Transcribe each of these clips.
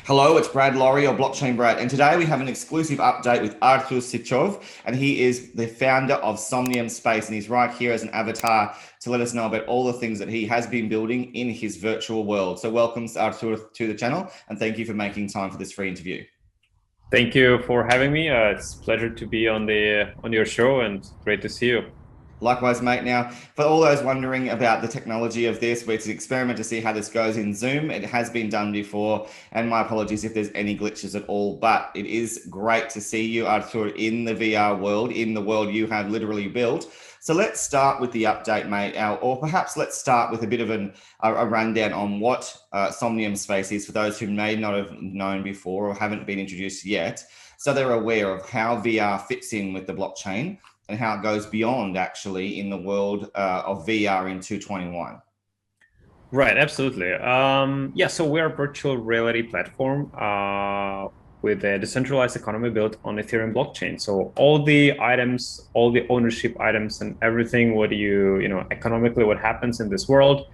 Hello, it's Brad Laurie or Blockchain Brad, and today we have an exclusive update with Artur Sychov, and he is the founder of Somnium Space, and he's right here as an avatar to let us know about all the things that he has been building in his virtual world. So welcome, Artur, to the channel, and thank you for making time for this free interview. Thank you for having me. It's a pleasure to be on your show and great to see you. Likewise, mate. Now, for all those wondering about the technology of this, it's an experiment to see how this goes in Zoom. It has been done before, and my apologies if there's any glitches at all, but it is great to see you, Artur, in the VR world, in the world you have literally built. So let's start with the update, mate, or perhaps let's start with a bit of a rundown on what Somnium Space is for those who may not have known before or haven't been introduced yet, so they're aware of how VR fits in with the blockchain and how it goes beyond actually in the world of VR in 2021. Right, absolutely. Yeah, so we're a virtual reality platform with a decentralized economy built on Ethereum blockchain. So all the items, all the ownership items, and everything what economically what happens in this world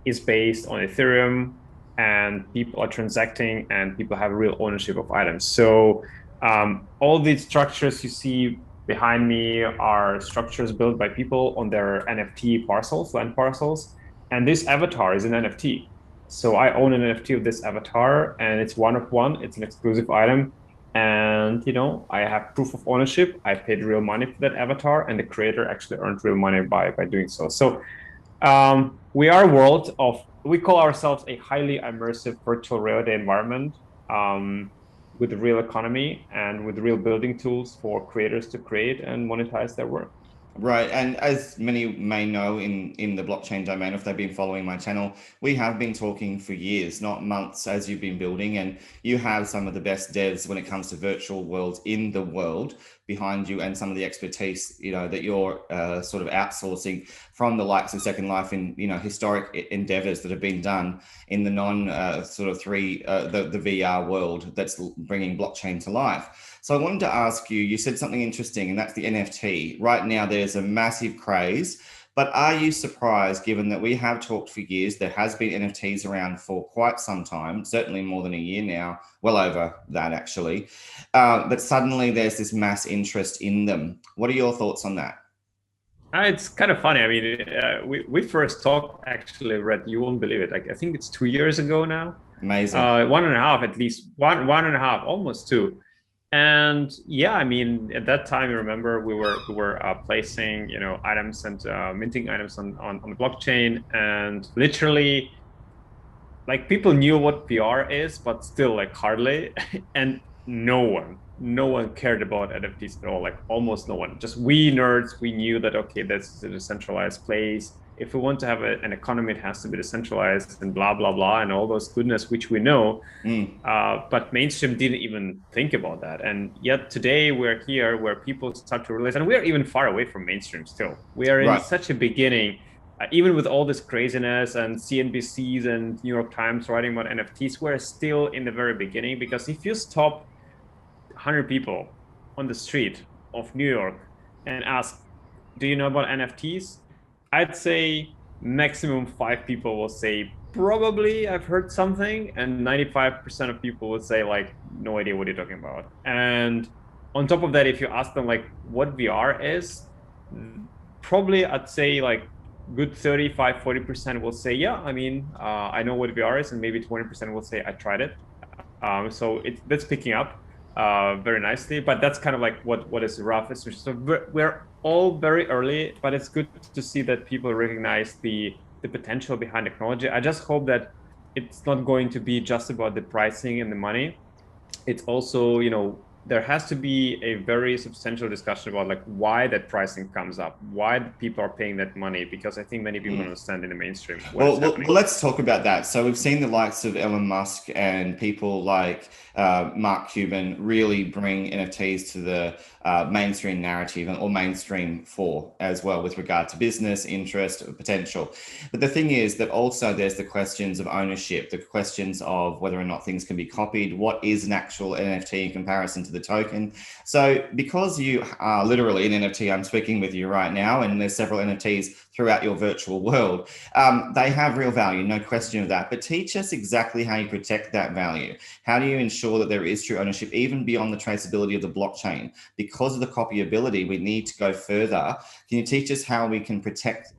is based on Ethereum, and people are transacting, and people have real ownership of items. So all the structures you see behind me are structures built by people on their NFT parcels, land parcels. And this avatar is an NFT. So I own an NFT of this avatar, and it's one of one. It's an exclusive item. And, I have proof of ownership. I paid real money for that avatar, and the creator actually earned real money by doing so. So we are a world we call ourselves a highly immersive virtual reality environment. With the real economy and with real building tools for creators to create and monetize their work. Right, and as many may know in the blockchain domain, if they've been following my channel, we have been talking for years, not months, as you've been building, and you have some of the best devs when it comes to virtual worlds in the world behind you, and some of the expertise that you're sort of outsourcing from the likes of Second Life in historic endeavors that have been done in the the VR world that's bringing blockchain to life. So I wanted to ask you, you said something interesting, and that's the NFT. Right now, there's a massive craze, but are you surprised, given that we have talked for years, there has been NFTs around for quite some time, certainly more than a year now, well over that actually, but suddenly there's this mass interest in them. What are your thoughts on that? It's kind of funny. I mean, we first talked actually, Red, you won't believe it. Like, I think it's 2 years ago now. Amazing. One and a half, at least one and a half, almost two. And yeah, I mean, at that time, you remember we were placing, items and minting items on the blockchain, and literally, like, people knew what VR is, but still, like, hardly, and no one cared about NFTs at all. Like, almost no one. Just we nerds, we knew that okay, this is a decentralized place. If we want to have an economy, it has to be decentralized and blah blah blah and all those goodness which we know. Mm. But mainstream didn't even think about that. And yet today we're here where people start to realize, and we're even far away from mainstream still. We are in Right. such a beginning, even with all this craziness and CNBCs and New York Times writing about NFTs, we're still in the very beginning. Because if you stop 100 people on the street of New York and ask, do you know about NFTs? I'd say maximum 5 people will say, probably I've heard something. And 95% of people would say, like, no idea what you're talking about. And on top of that, if you ask them, like, what VR is, probably I'd say, like, good 35-40% will say, yeah, I mean, I know what VR is. And maybe 20% will say, I tried it. So that's picking up very nicely, but that's kind of like what is rough. So we're all very early, but it's good to see that people recognize the potential behind technology. I just hope that it's not going to be just about the pricing and the money. It's also, there has to be a very substantial discussion about, like, why that pricing comes up, why people are paying that money, because I think many people don't understand in the mainstream what is happening. Let's talk about that. So we've seen the likes of Elon Musk and people like Mark Cuban really bring NFTs to the mainstream narrative or mainstream for as well with regard to business, interest, potential. But the thing is that also there's the questions of ownership, the questions of whether or not things can be copied. What is an actual NFT in comparison to the token. So because you are literally an NFT, I'm speaking with you right now, and there's several NFTs throughout your virtual world, they have real value, no question of that. But teach us exactly how you protect that value. How do you ensure that there is true ownership, even beyond the traceability of the blockchain? Because of the copyability, we need to go further. Can you teach us how we can protect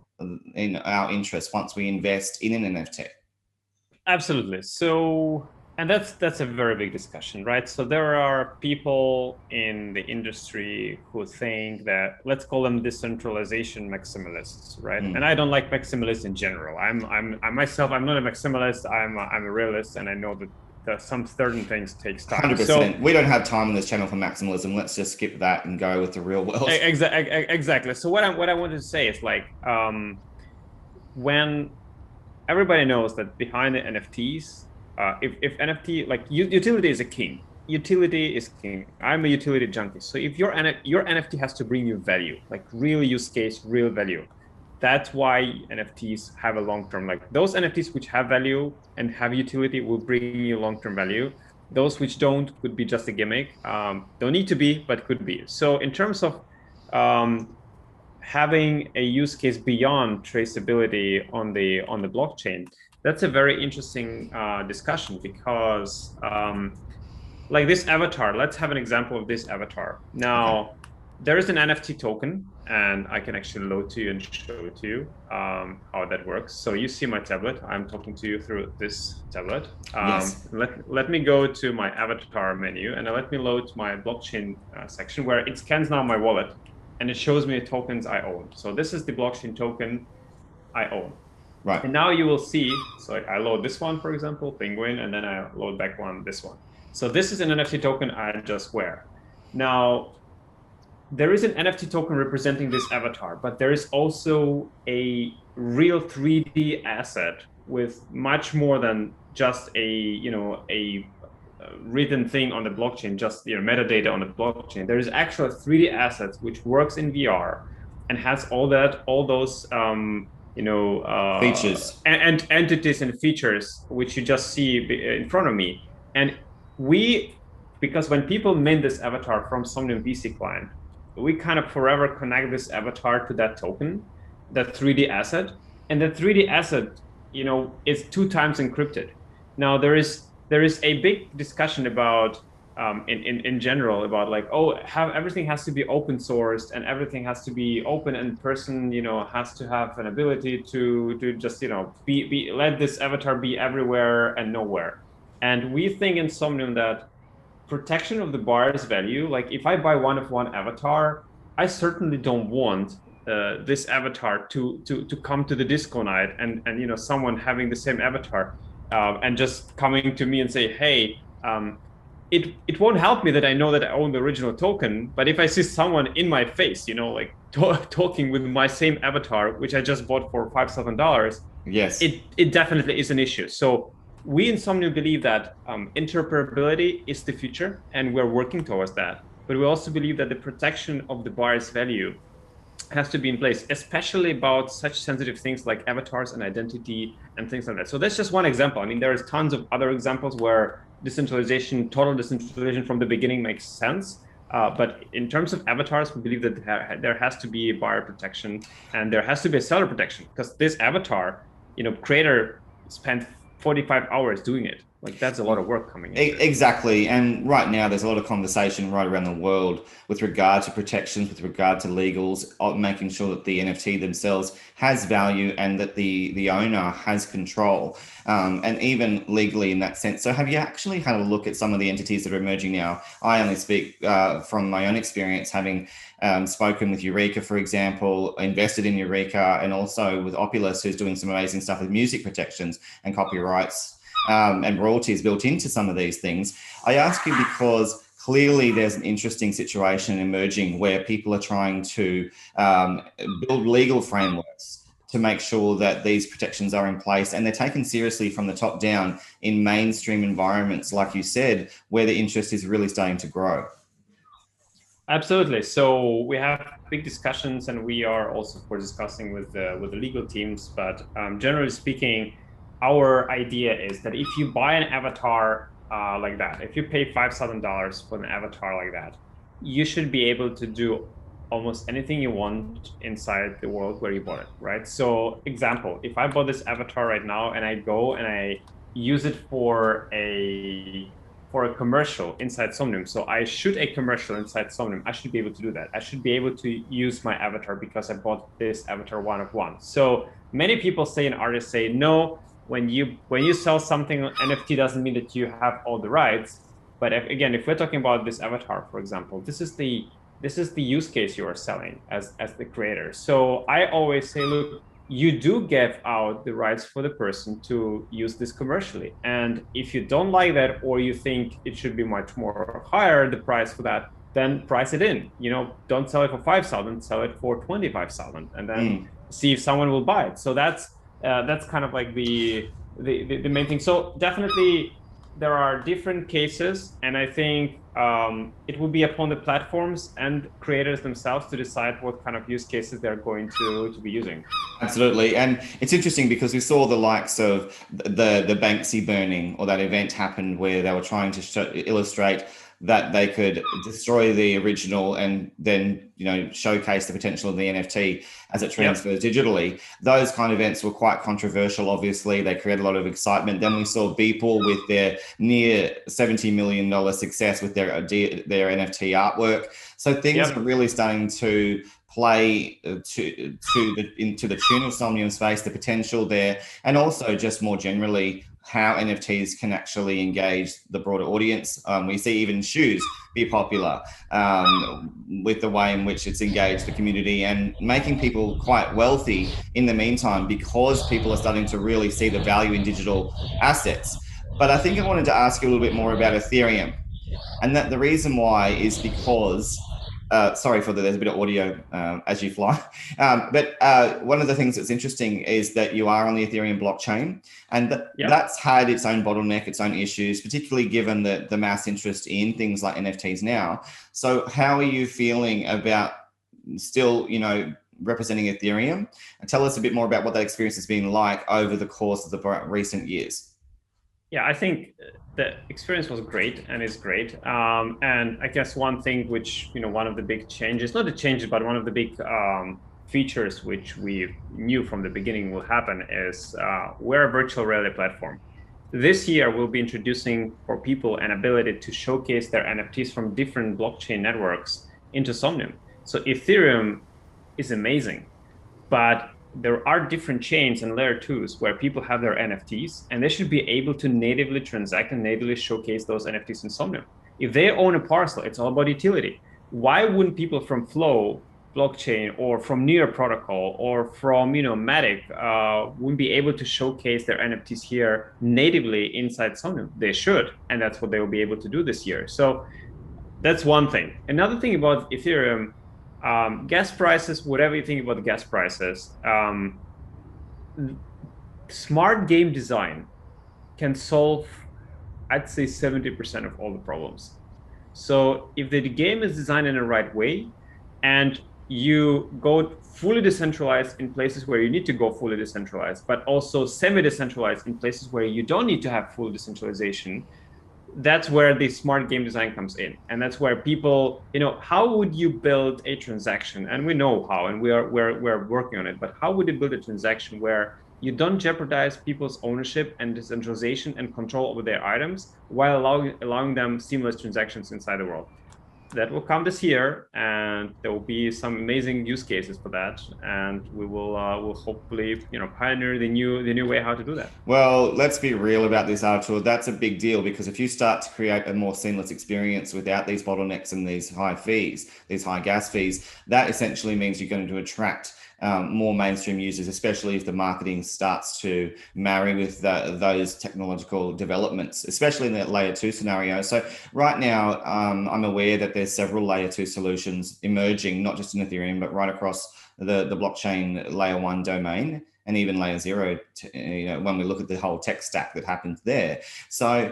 in our interest once we invest in an NFT? Absolutely. So, and that's a very big discussion, right? So there are people in the industry who think that, let's call them decentralization maximalists, right? And I don't like maximalists in general. I myself, I'm not a maximalist. I'm a realist, and I know that some certain things takes time. 100%. So we don't have time on this channel for maximalism. Let's just skip that and go with the real world. Exactly. So what I wanted to say is like, when everybody knows that behind the NFTs, if NFT, like utility is a king. Utility is king. I'm a utility junkie. So if your NFT has to bring you value, like real use case, real value, that's why NFTs have a long-term, like those NFTs which have value and have utility will bring you long-term value. Those which don't could be just a gimmick. Don't need to be, but could be. So in terms of having a use case beyond traceability on the blockchain, that's a very interesting discussion, because like this avatar, let's have an example of this avatar. Now, okay, there is an NFT token, and I can actually load to you and show it to you how that works. So you see my tablet. I'm talking to you through this tablet. Yes. Let me go to my avatar menu, and let me load my blockchain section, where it scans now my wallet, and it shows me the tokens I own. So this is the blockchain token I own. Right. And now you will see, so I load this one, for example, Penguin, and then I load back this one. So this is an NFT token I just wear. Now, there is an NFT token representing this avatar, but there is also a real 3D asset with much more than just a written thing on the blockchain, just metadata on the blockchain. There is actually 3D assets which works in VR and has all those features and entities and features which you just see in front of me. And because when people mint this avatar from Somnium BC client, we kind of forever connect this avatar to that token, that 3D asset, and the 3D asset, is 2 times encrypted. Now there is a big discussion about in general about like, how everything has to be open sourced and everything has to be open, and person has to have an ability to just let this avatar be everywhere and nowhere. And we think in Somnium that protection of the buyer's value, like if I buy one avatar, I certainly don't want this avatar to come to the disco night and someone having the same avatar and just coming to me and say, hey, it won't help me that I know that I own the original token, but if I see someone in my face, like talking with my same avatar, which I just bought for $5,000, yes, it definitely is an issue. So we in Somnium believe that interoperability is the future, and we're working towards that. But we also believe that the protection of the buyer's value has to be in place, especially about such sensitive things like avatars and identity and things like that. So that's just one example. I mean, there's tons of other examples where decentralization, total decentralization from the beginning makes sense. But in terms of avatars, we believe that there has to be buyer protection and there has to be a seller protection, because this avatar, creator spent 45 hours doing it. Like, that's a lot of work coming in. Exactly. And right now there's a lot of conversation right around the world with regard to protections, with regard to legals, making sure that the NFT themselves has value and that the owner has control, and even legally in that sense. So have you actually had a look at some of the entities that are emerging now? I only speak from my own experience, having spoken with Eureka, for example, invested in Eureka, and also with Opulus, who's doing some amazing stuff with music protections and copyrights and royalties built into some of these things. I ask you because clearly there's an interesting situation emerging where people are trying to build legal frameworks to make sure that these protections are in place, and they're taken seriously from the top down in mainstream environments, like you said, where the interest is really starting to grow. Absolutely. So we have big discussions, and we are also, of course, discussing with the legal teams. But generally speaking, our idea is that if you buy an avatar like that, if you pay $5,000 for an avatar like that, you should be able to do almost anything you want inside the world where you bought it, right? So example, if I bought this avatar right now and I go and I use it for a commercial inside Somnium. So I shoot a commercial inside Somnium. I should be able to do that. I should be able to use my avatar because I bought this avatar one of one. So many people say, and artists say, no, when you sell something NFT doesn't mean that you have all the rights. But if we're talking about this avatar, for example, this is the use case you are selling as the creator. So I always say, look, you do give out the rights for the person to use this commercially. And if you don't like that, or you think it should be much more higher, the price for that, then price it in. Don't sell it for 5,000, sell it for 25,000, and then see if someone will buy it. So that's kind of like the main thing. So definitely there are different cases, and I think it will be upon the platforms and creators themselves to decide what kind of use cases they're going to be using. Absolutely. And it's interesting because we saw the likes of the Banksy burning, or that event happened where they were trying to illustrate that they could destroy the original and then showcase the potential of the NFT as it transfers digitally. Those kind of events were quite controversial. Obviously, they created a lot of excitement. Then we saw Beeple with their near $70 million success with their NFT artwork. So things are really starting to play into the tune of Somnium Space, the potential there, and also just more generally how NFTs can actually engage the broader audience. We see even shoes be popular with the way in which it's engaged the community and making people quite wealthy in the meantime, because people are starting to really see the value in digital assets. But I think I wanted to ask you a little bit more about Ethereum. And that the reason why is because sorry for there's a bit of audio as you fly. But one of the things that's interesting is that you are on the Ethereum blockchain, and that's had its own bottleneck, its own issues, particularly given the mass interest in things like NFTs now. So how are you feeling about still, representing Ethereum? And tell us a bit more about what that experience has been like over the course of the recent years. Yeah, I think the experience was great and is great. And I guess one thing which, one of the big changes, not the changes, but one of the big features which we knew from the beginning will happen is we're a virtual reality platform. This year, we'll be introducing for people an ability to showcase their NFTs from different blockchain networks into Somnium. So Ethereum is amazing, but there are different chains and layer twos where people have their NFTs, and they should be able to natively transact and natively showcase those NFTs in Somnium. If they own a parcel, it's all about utility. Why wouldn't people from Flow blockchain or from Near protocol or from Matic wouldn't be able to showcase their NFTs here natively inside Somnium? They should, and that's what they will be able to do this year. So that's one thing. Another thing about Ethereum, gas prices, whatever you think about the gas prices, smart game design can solve, I'd say, 70% of all the problems. So if the game is designed in the right way, and you go fully decentralized in places where you need to go fully decentralized, but also semi-decentralized in places where you don't need to have full decentralization, that's where the smart game design comes in. And that's where people, how would you build a transaction? And we know how, and we're working on it, but how would you build a transaction where you don't jeopardize people's ownership and decentralization and control over their items while allowing them seamless transactions inside the world? That will come this year, and there will be some amazing use cases for that, and we will hopefully pioneer the new way how to do that. Well, let's be real about this, Artur. That's a big deal, because if you start to create a more seamless experience without these bottlenecks and these high fees, these high gas fees, that essentially means you're going to attract more mainstream users, especially if the marketing starts to marry with those technological developments, especially in that layer 2 scenario. So right now, I'm aware that there's several layer 2 solutions emerging, not just in Ethereum, but right across the blockchain layer 1 domain, and even layer 0, when we look at the whole tech stack that happens there. So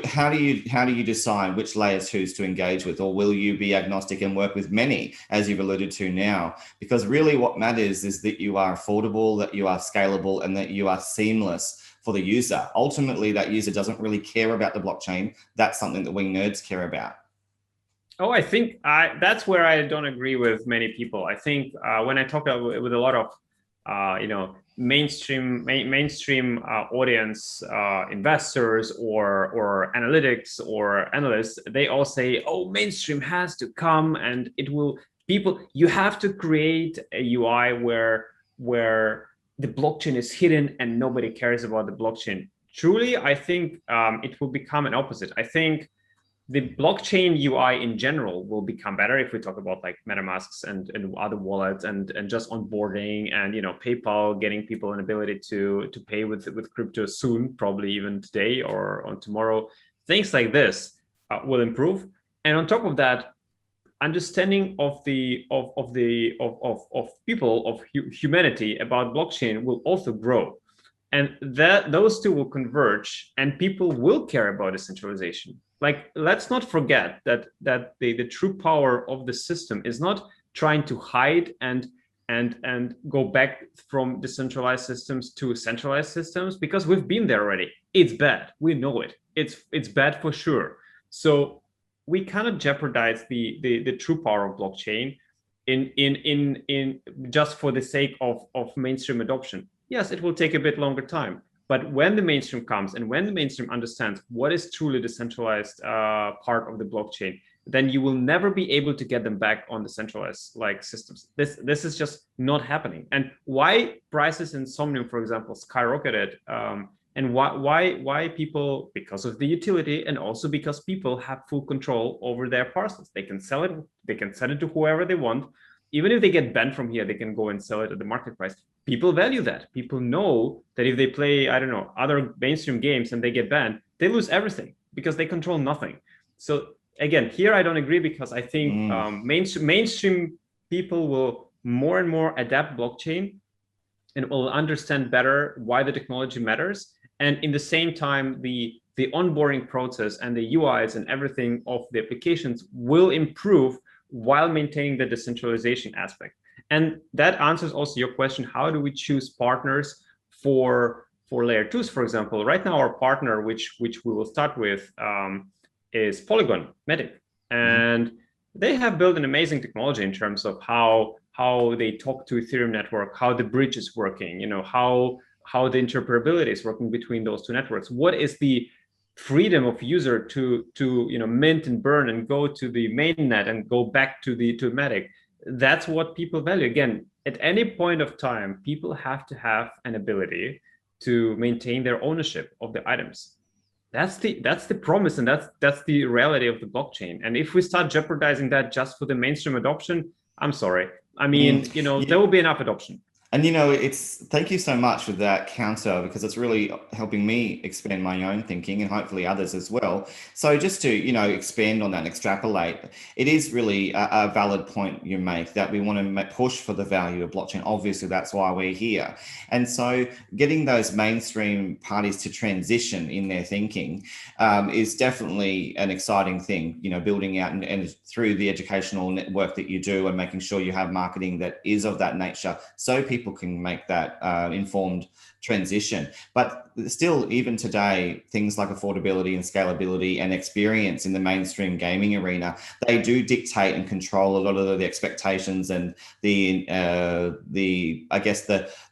how do you decide which layer 2s to engage with, or will you be agnostic and work with many, as you've alluded to now? Because really what matters is that you are affordable, that you are scalable, and that you are seamless for the user. Ultimately, that user doesn't really care about the blockchain. That's something that we nerds care about. Oh, I think that's where I don't agree with many people. I think when I talk with a lot of mainstream audience, investors or analytics or analysts, they all say, oh, mainstream has to come and it will, you have to create a UI where the blockchain is hidden and nobody cares about the blockchain. Truly, I think it will become an opposite. I think the blockchain UI in general will become better if we talk about like MetaMasks and other wallets and just onboarding and PayPal getting people an ability to pay with crypto soon, probably even today or on tomorrow. Things like this will improve, and on top of that, understanding of people of humanity about blockchain will also grow, and those two will converge, and people will care about decentralization. Like, let's not forget that the true power of the system is not trying to hide and go back from decentralized systems to centralized systems, because we've been there already. It's bad. We know it. It's bad for sure. So we cannot jeopardize the true power of blockchain in just for the sake of mainstream adoption. Yes, it will take a bit longer time. But when the mainstream comes and when the mainstream understands what is truly the centralized part of the blockchain, then you will never be able to get them back on the centralized like systems. This is just not happening. And why prices in Somnium, for example, skyrocketed, and why people, because of the utility, and also because people have full control over their parcels. They can sell it, they can send it to whoever they want. Even if they get banned from here, they can go and sell it at the market price. People value that. People know that if they play, I don't know, other mainstream games and they get banned, they lose everything because they control nothing. So again, here I don't agree, because I think mainstream people will more and more adapt blockchain and will understand better why the technology matters. And in the same time, the onboarding process and the UIs and everything of the applications will improve while maintaining the decentralization aspect. And that answers also your question, how do we choose partners for layer twos, for example? Right now, our partner, which we will start with, is Polygon Matic. And they have built an amazing technology in terms of how they talk to Ethereum network, how the bridge is working, how the interoperability is working between those two networks. What is the freedom of user to mint and burn and go to the mainnet and go back to Matic? That's what people value. Again, at any point of time, people have to have an ability to maintain their ownership of the items. That's the promise, and that's the reality of the blockchain. And if we start jeopardizing that just for the mainstream adoption, I'm sorry. I mean, there will be enough adoption. And thank you so much for that counter, because it's really helping me expand my own thinking and hopefully others as well. So just to expand on that and extrapolate, it is really a valid point you make, that we want to push for the value of blockchain. Obviously, that's why we're here. And so getting those mainstream parties to transition in their thinking is definitely an exciting thing. Building out and through the educational network that you do, and making sure you have marketing that is of that nature, so people can make that informed transition. But still, even today, things like affordability and scalability and experience in the mainstream gaming arena, they do dictate and control a lot of the expectations and the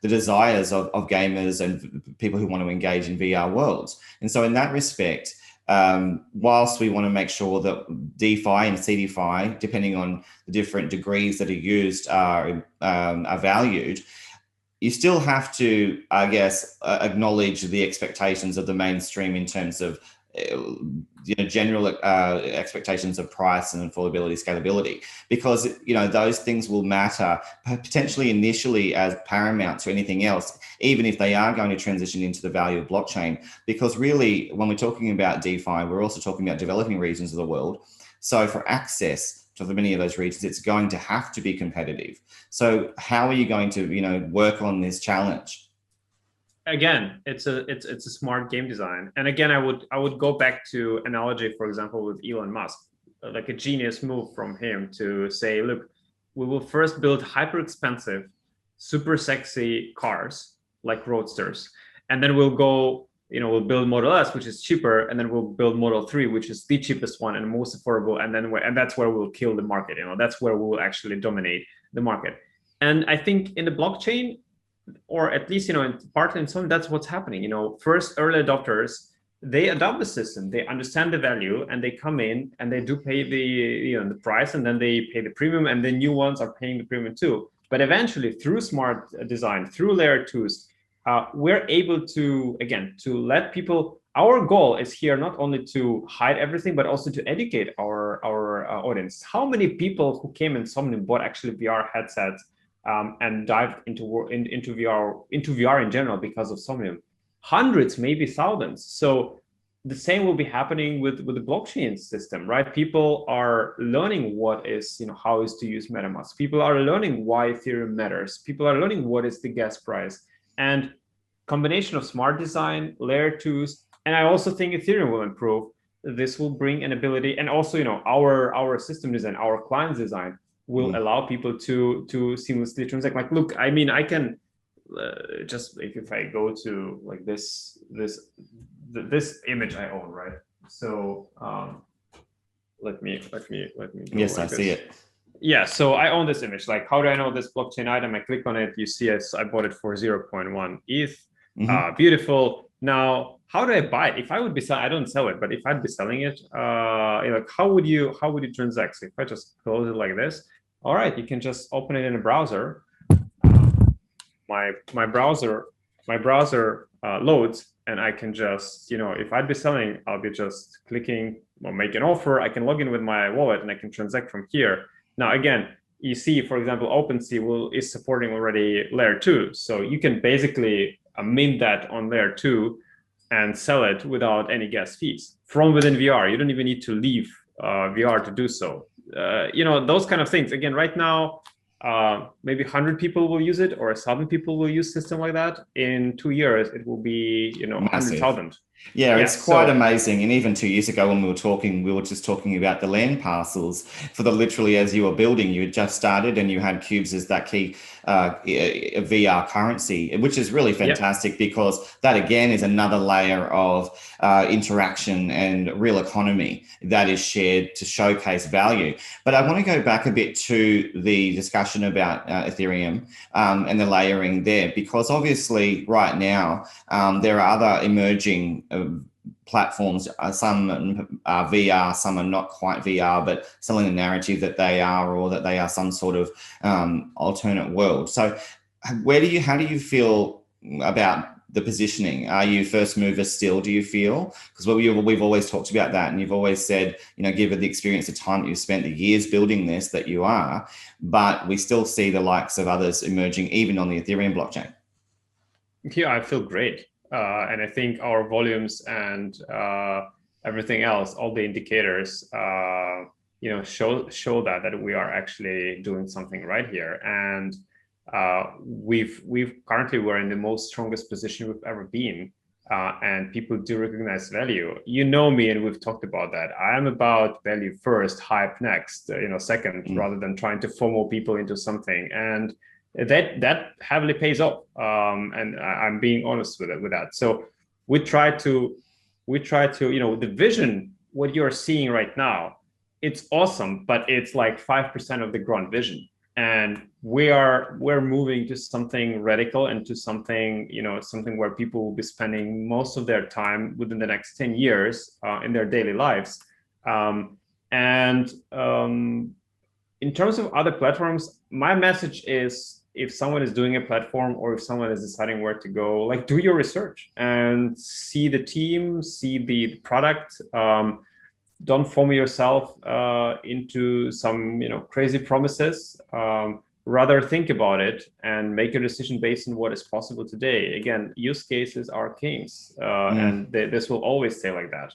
desires of gamers and people who want to engage in VR worlds. And so in that respect, whilst we want to make sure that DeFi and CDFi, depending on the different degrees that are used, are valued, you still have to, I guess, acknowledge the expectations of the mainstream in terms of general expectations of price and affordability, scalability, because those things will matter potentially initially as paramount to anything else, even if they are going to transition into the value of blockchain. Because really, when we're talking about DeFi, we're also talking about developing regions of the world. So for access to many of those regions, it's going to have to be competitive. So how are you going to work on this challenge? Again, it's a smart game design. And again, I would go back to analogy, for example, with Elon Musk, like a genius move from him to say, look, we will first build hyper expensive, super sexy cars like roadsters. and then we'll go, we'll build Model S, which is cheaper, and then we'll build Model 3, which is the cheapest one and most affordable, and that's where we'll kill the market. That's where we will actually dominate the market. And I think in the blockchain, or at least partly in some, that's what's happening. First early adopters, they adopt the system, they understand the value, and they come in and they do pay the price, and then they pay the premium, and the new ones are paying the premium too. But eventually, through smart design, through layer twos, we're able to, again, to let people. Our goal is here not only to hide everything, but also to educate our audience. How many people who came in Somnium bought actually VR headsets and dived into VR in general because of Somnium? Hundreds, maybe thousands. So the same will be happening with the blockchain system, right? People are learning how is to use MetaMask. People are learning why Ethereum matters. People are learning what is the gas price. And combination of smart design, layer twos, and I also think Ethereum will improve. This will bring an ability, and also our system design, our client's design will allow people to seamlessly transact. Like, look, I mean, I can just if I go to like this image I own, right? So let me yes, I see it. Yeah, so I own this image. Like, how do I know this blockchain item? I click on it, you see I bought it for 0.1 ETH. Beautiful. Now, how do I buy it? If I would be selling, I don't sell it, but if I'd be selling it, how would you transact? So if I just close it like this, all right, you can just open it in a browser. My browser loads, and I can just, if I'd be selling, I'll be just clicking or make an offer. I can log in with my wallet and I can transact from here. Now, again, you see, for example, OpenSea is supporting already layer 2. So you can basically mint that on layer 2 and sell it without any gas fees from within VR. You don't even need to leave VR to do so. Those kind of things. Again, right now, maybe 100 people will use it, or 1,000 people will use system like that. In 2 years, it will be 100,000. Yeah, it's quite amazing. And even 2 years ago when we were just talking about the land parcels for literally as you were building, you had just started and you had cubes as that key VR currency, which is really fantastic because that again is another layer of interaction and real economy that is shared to showcase value. But I want to go back a bit to the discussion about Ethereum and the layering there, because obviously right now there are other emerging platforms. Some are VR, some are not quite VR, but selling the narrative that they are, or that they are some sort of alternate world. So how do you feel about the positioning? Are you first mover still, do you feel? Because we've always talked about that, and you've always said, given the experience, the time that you've spent, the years building this, that you are, but we still see the likes of others emerging, even on the Ethereum blockchain. Yeah, I feel great. And I think our volumes and everything else, all the indicators, show that we are actually doing something right here. And we're in the most strongest position we've ever been. And people do recognize value. You know me, and we've talked about that. I am about value first, hype next, second, rather than trying to FOMO people into something. And that heavily pays off, and I'm being honest with that. So we try to the vision, what you're seeing right now, it's awesome, but it's like 5% of the grand vision, and we're moving to something radical and to something something where people will be spending most of their time within the next 10 years in their daily lives. In terms of other platforms, my message is, if someone is doing a platform, or if someone is deciding where to go, like, do your research and see the team, see the product. Don't FOMO yourself into some crazy promises. Rather think about it and make a decision based on what is possible today. Again, use cases are kings, and this will always stay like that.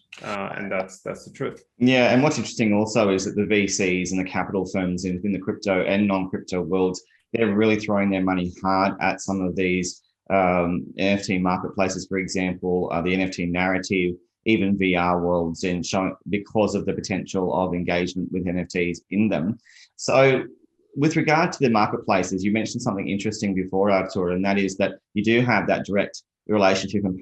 And that's the truth. Yeah, and what's interesting also is that the VCs and the capital firms in the crypto and non-crypto worlds, they're really throwing their money hard at some of these NFT marketplaces, for example, the NFT narrative, even VR worlds, and showing, because of the potential of engagement with NFTs in them. So with regard to the marketplaces, you mentioned something interesting before, Artur, and that is that you do have that direct relationship and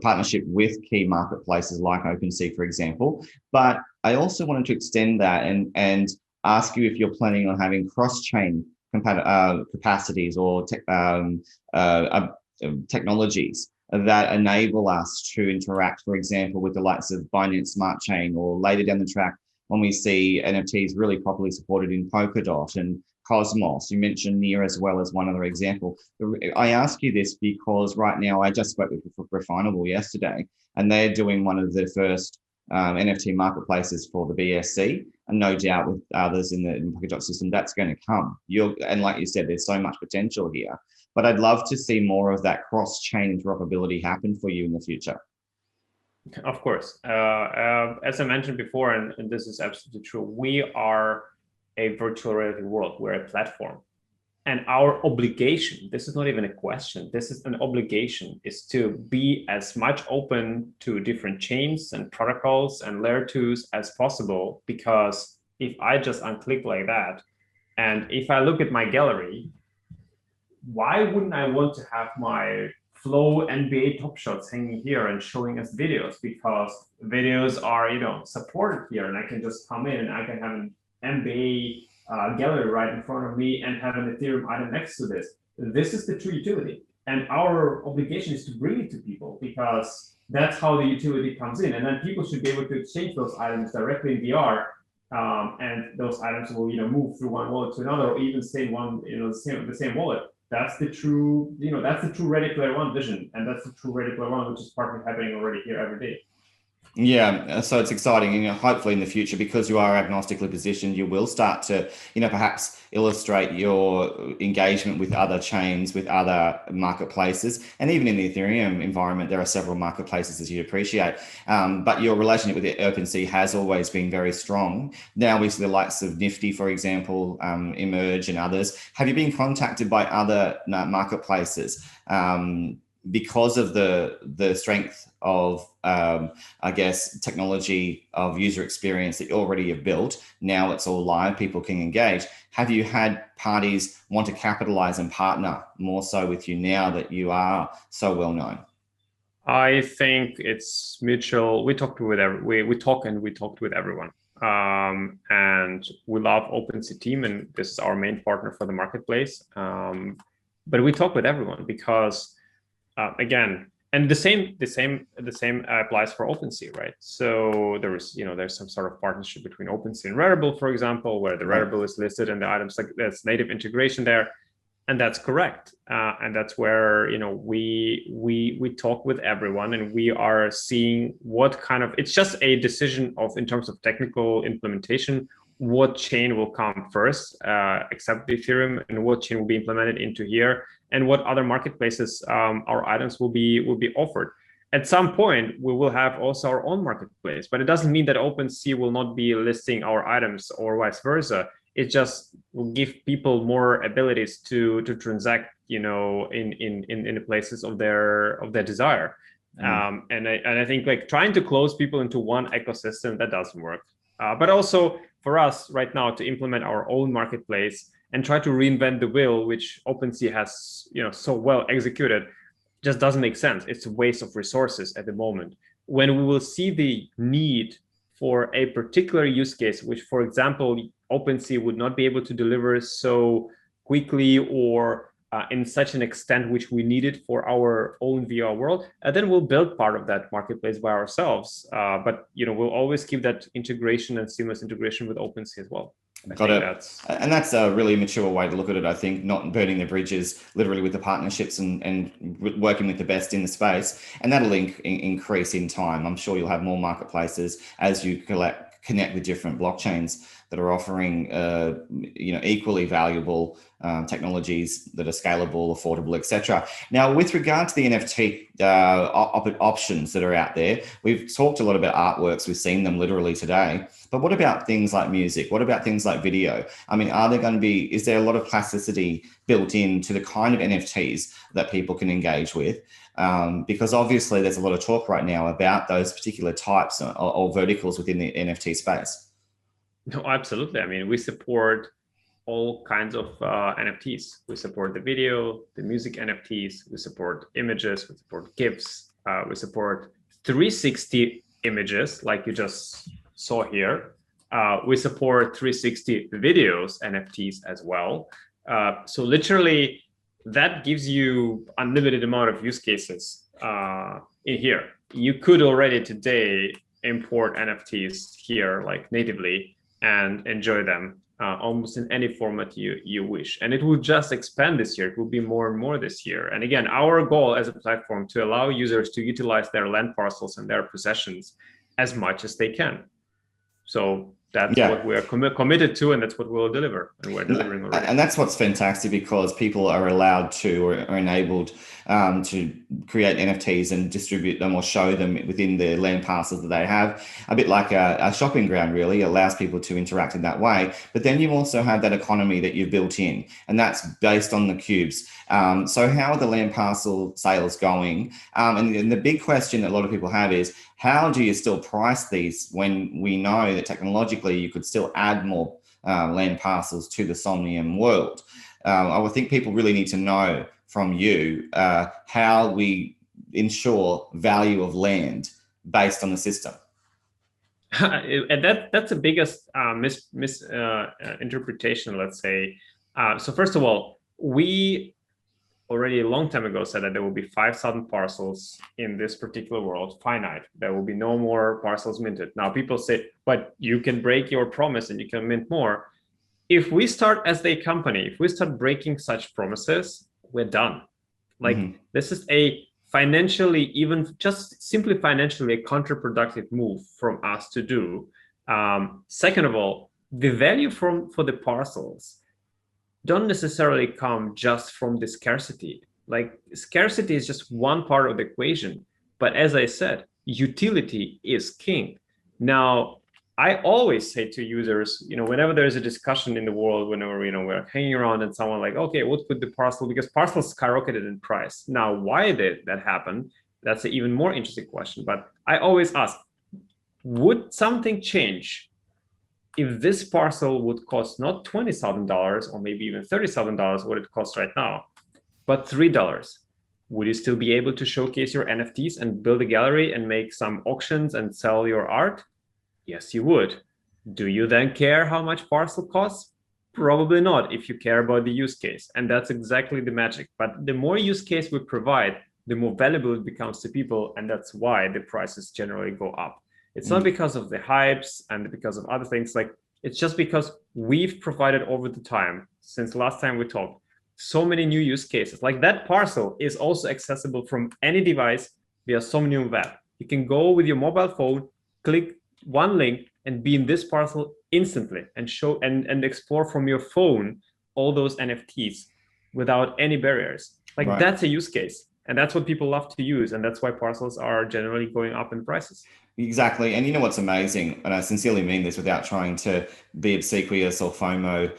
partnership with key marketplaces like OpenSea, for example. But I also wanted to extend that and ask you if you're planning on having cross-chain capacities or technologies that enable us to interact, for example, with the likes of Binance Smart Chain, or later down the track when we see NFTs really properly supported in Polkadot and Cosmos. You mentioned Near as well as one other example. I ask you this because right now I just spoke with Refinable yesterday, and they're doing one of the first NFT marketplaces for the BSC, and no doubt with others in the Polkadot system, that's going to come. And like you said, there's so much potential here, but I'd love to see more of that cross-chain interoperability happen for you in the future. Of course. As I mentioned before, and this is absolutely true, we are a virtual reality world. We're a platform. And our obligation, this is not even a question, this is an obligation, is to be as much open to different chains and protocols and layer 2s as possible. Because if I just unclick like that, and if I look at my gallery, why wouldn't I want to have my Flow NBA Top Shots hanging here and showing us videos? Because videos are, supported here, and I can just come in and I can have an NBA gallery right in front of me and have an Ethereum item next to this. This is the true utility. And our obligation is to bring it to people, because that's how the utility comes in. And then people should be able to exchange those items directly in VR. And those items will, move through one wallet to another, or even stay in one, the same wallet. That's the true, that's the true Ready Player One vision. And that's the true Ready Player One, which is partly happening already here every day. Yeah, so it's exciting, and hopefully in the future, because you are agnostically positioned, you will start to, perhaps illustrate your engagement with other chains, with other marketplaces, and even in the Ethereum environment, there are several marketplaces as you appreciate. But your relationship with the OpenSea has always been very strong. Now we see the likes of Nifty, for example, emerge, and others. Have you been contacted by other marketplaces? Because of the strength of, I guess, technology of user experience that you already have built, now it's all live, people can engage. Have you had parties want to capitalize and partner more so with you now that you are so well known? I think it's mutual. We talked with everyone. And we love OpenSea team, and this is our main partner for the marketplace. But we talk with everyone because again, and the same applies for OpenSea, right? So there's some sort of partnership between OpenSea and Rarible, for example, where the Rarible is listed and the items, like there's native integration there, and that's correct. And that's where we talk with everyone, and we are seeing what kind of, it's just a decision of, in terms of technical implementation, what chain will come first, except Ethereum, and what chain will be implemented into here, and what other marketplaces our items will be offered. At some point, we will have also our own marketplace, but it doesn't mean that OpenSea will not be listing our items or vice versa. It just will give people more abilities to transact, in the places of their desire. And I think, like, trying to close people into one ecosystem, that doesn't work. But also for us right now to implement our own marketplace and try to reinvent the wheel, which OpenSea has, so well executed, just doesn't make sense. It's a waste of resources at the moment. When we will see the need for a particular use case, which, for example, OpenSea would not be able to deliver so quickly or in such an extent which we needed for our own VR world, then we'll build part of that marketplace by ourselves. But we'll always keep that integration and seamless integration with OpenSea as well. Got it. And that's a really mature way to look at it, I think, not burning the bridges literally with the partnerships and working with the best in the space. And that'll increase in time. I'm sure you'll have more marketplaces as you connect with different blockchains that are offering, equally valuable technologies that are scalable, affordable, etc. Now, with regard to the NFT options that are out there, we've talked a lot about artworks. We've seen them literally today. But what about things like music? What about things like video? I mean, is there a lot of plasticity built into the kind of NFTs that people can engage with? Because obviously there's a lot of talk right now about those particular types or verticals within the NFT space. No, absolutely. I mean, we support all kinds of NFTs. We support the video, the music NFTs, we support images, we support GIFs, we support 360 images like you just saw here. We support 360 videos NFTs as well. So literally that gives you unlimited amount of use cases in here. You could already today import NFTs here like natively and enjoy them almost in any format you wish. And it will just expand this year. It will be more and more this year. And again, our goal as a platform to allow users to utilize their land parcels and their possessions as much as they can. So that's what we are committed to, and that's what we'll deliver, and we're delivering already. And that's what's fantastic, because people are allowed to or are enabled to create NFTs and distribute them or show them within the land parcels that they have. A bit like a shopping ground, really. It allows people to interact in that way. But then you also have that economy that you've built in, and that's based on the cubes. So how are the land parcel sales going? And the big question that a lot of people have is, how do you still price these when we know that technologically you could still add more land parcels to the Somnium world? I would think people really need to know from you how we ensure value of land based on the system. And that's the biggest misinterpretation, let's say. So first of all, we already a long time ago said that there will be 5,000 parcels in this particular world, finite. There will be no more parcels minted. Now people say, but you can break your promise and you can mint more. If we start as a company, if we start breaking such promises, we're done. Like this is a financially, even just simply financially, a counterproductive move from us to do. Second of all, the value for the parcels don't necessarily come just from the scarcity. Like scarcity is just one part of the equation. But as I said, utility is king. Now, I always say to users, whenever there's a discussion in the world, whenever, we're hanging around and someone like, okay, what could the parcel, because parcels skyrocketed in price. Now, why did that happen? That's an even more interesting question. But I always ask, would something change if this parcel would cost not $20,000 or maybe even $30,000, what it costs right now, but $3? Would you still be able to showcase your NFTs and build a gallery and make some auctions and sell your art? Yes, you would. Do you then care how much parcel costs? Probably not, if you care about the use case. And that's exactly the magic. But the more use case we provide, the more valuable it becomes to people. And that's why the prices generally go up. It's not because of the hypes and because of other things. Like, it's just because we've provided over the time, since last time we talked, so many new use cases. Like that parcel is also accessible from any device via Somnium Web. You can go with your mobile phone, click one link and be in this parcel instantly and show and explore from your phone all those NFTs without any barriers. Like that's a use case. And that's what people love to use. And that's why parcels are generally going up in prices. Exactly. And you know what's amazing, and I sincerely mean this without trying to be obsequious or FOMO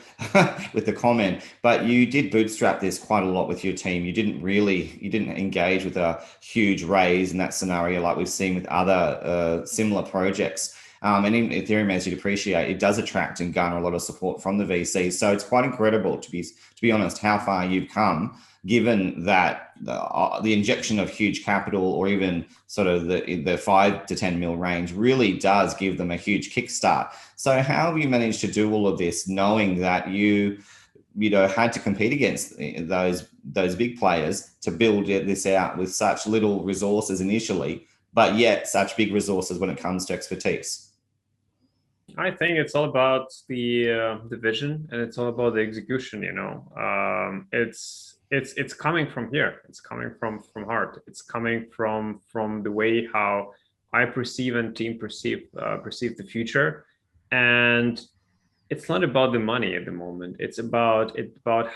with the comment, but you did bootstrap this quite a lot with your team. You didn't engage with a huge raise in that scenario like we've seen with other similar projects. And in Ethereum, as you'd appreciate, it does attract and garner a lot of support from the VCs. So it's quite incredible, to be honest, how far you've come, given that the injection of huge capital, or even sort of the 5 to 10 mil range, really does give them a huge kickstart. So how have you managed to do all of this, knowing that you had to compete against those big players to build this out with such little resources initially, but yet such big resources when it comes to expertise? I think it's all about the vision, and it's all about the execution. It's coming from here. It's coming from heart. It's coming from the way how I perceive and team perceive the future. And it's not about the money at the moment. It's about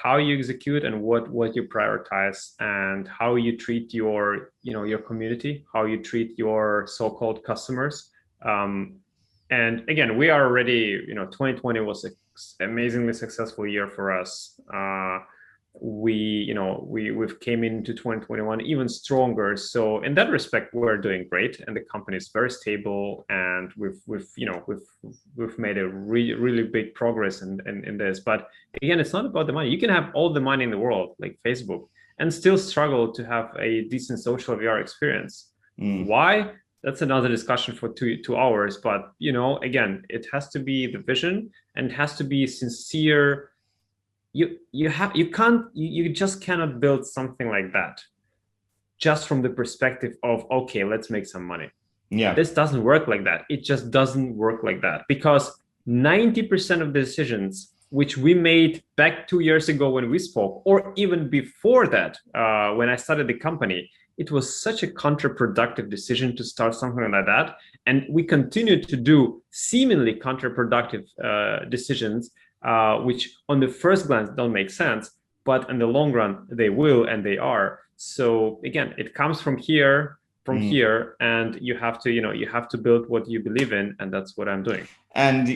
how you execute and what you prioritize, and how you treat your community, how you treat your so-called customers. And again, we are already, 2020 was an amazingly successful year for us. we've came into 2021 even stronger. So in that respect, we're doing great, and the company is very stable, and we've made a really big progress in this. But again, it's not about the money. You can have all the money in the world, like Facebook, and still struggle to have a decent social VR experience. Why? That's another discussion for 2 hours. But again, it has to be the vision, and it has to be sincere. You just cannot build something like that just from the perspective of, okay, let's make some money. Yeah, this doesn't work like that. It just doesn't work like that, because 90% of the decisions which we made back 2 years ago when we spoke, or even before that, when I started the company, it was such a counterproductive decision to start something like that, and we continue to do seemingly counterproductive decisions, which on the first glance don't make sense, but in the long run they will, and they are. So again, it comes from here, and you have to build what you believe in, and that's what I'm doing. And